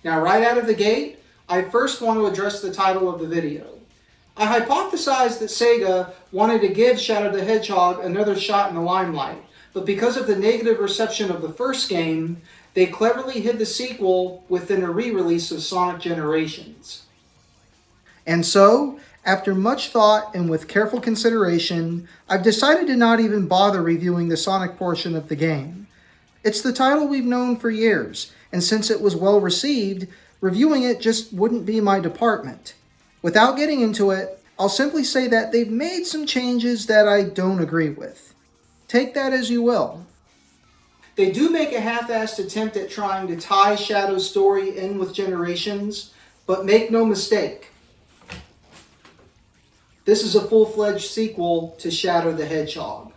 Now, right out of the gate, I first want to address the title of the video. I hypothesized that Sega wanted to give Shadow the Hedgehog another shot in the limelight, but because of the negative reception of the first game, they cleverly hid the sequel within a re-release of Sonic Generations. And so, after much thought and with careful consideration, I've decided to not even bother reviewing the Sonic portion of the game. It's the title we've known for years, and since it was well received, reviewing it just wouldn't be my department. Without getting into it, I'll simply say that they've made some changes that I don't agree with. Take that as you will. They do make a half-assed attempt at trying to tie Shadow's story in with Generations, but make no mistake, this is a full-fledged sequel to Shadow the Hedgehog.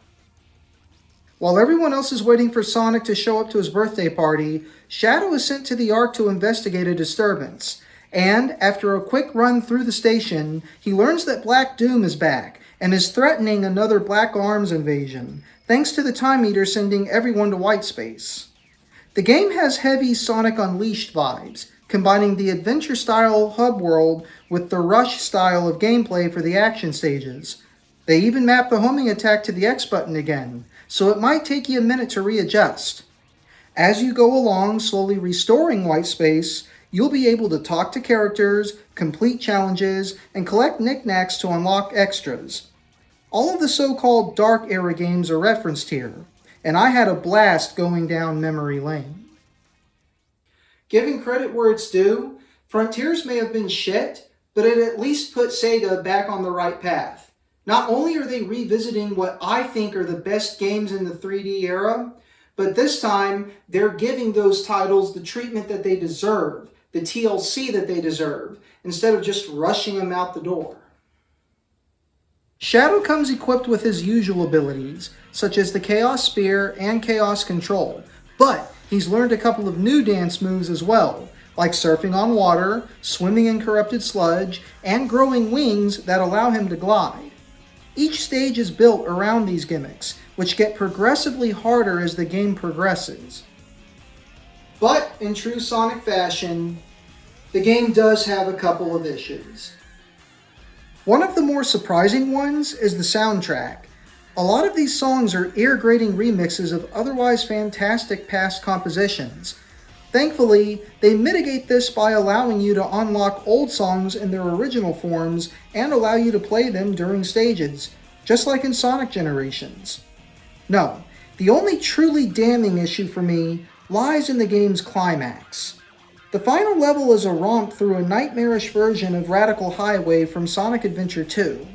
While everyone else is waiting for Sonic to show up to his birthday party, Shadow is sent to the Ark to investigate a disturbance. And, after a quick run through the station, he learns that Black Doom is back and is threatening another Black Arms invasion, thanks to the Time Eater sending everyone to white space. The game has heavy Sonic Unleashed vibes, combining the adventure-style hub world with the rush style of gameplay for the action stages. They even map the homing attack to the X button again, so it might take you a minute to readjust. As you go along, slowly restoring white space, you'll be able to talk to characters, complete challenges, and collect knickknacks to unlock extras. All of the so-called Dark Era games are referenced here, and I had a blast going down memory lane. Giving credit where it's due, Frontiers may have been shit, but it at least put Sega back on the right path. Not only are they revisiting what I think are the best games in the 3D era, but this time they're giving those titles the treatment that they deserve, the TLC that they deserve, instead of just rushing them out the door. Shadow comes equipped with his usual abilities, such as the Chaos Spear and Chaos Control, but he's learned a couple of new dance moves as well, like surfing on water, swimming in corrupted sludge, and growing wings that allow him to glide. Each stage is built around these gimmicks, which get progressively harder as the game progresses. But, in true Sonic fashion, the game does have a couple of issues. One of the more surprising ones is the soundtrack. A lot of these songs are ear-grating remixes of otherwise fantastic past compositions. Thankfully, they mitigate this by allowing you to unlock old songs in their original forms and allow you to play them during stages, just like in Sonic Generations. No, the only truly damning issue for me lies in the game's climax. The final level is a romp through a nightmarish version of Radical Highway from Sonic Adventure 2.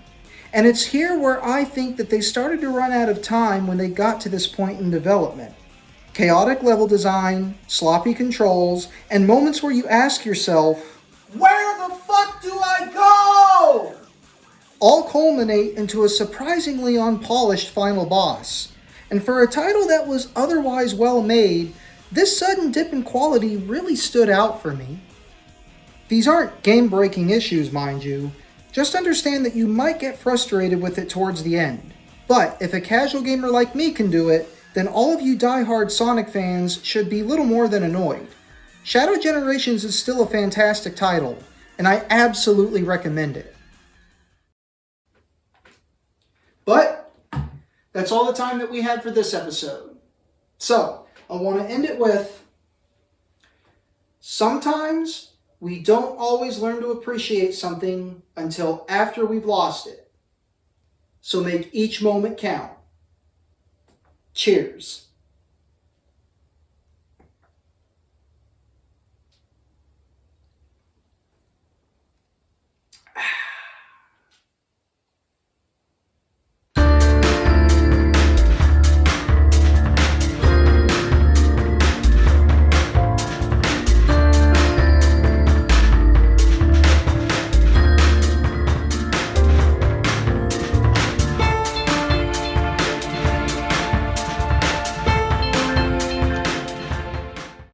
And it's here where I think that they started to run out of time when they got to this point in development. Chaotic level design, sloppy controls, and moments where you ask yourself, "Where the fuck do I go?" all culminate into a surprisingly unpolished final boss. And for a title that was otherwise well made, this sudden dip in quality really stood out for me. These aren't game-breaking issues, mind you. Just understand that you might get frustrated with it towards the end. But if a casual gamer like me can do it, then all of you die-hard Sonic fans should be little more than annoyed. Shadow Generations is still a fantastic title, and I absolutely recommend it. But that's all the time that we had for this episode. So, I want to end it with, sometimes we don't always learn to appreciate something until after we've lost it. So make each moment count. Cheers.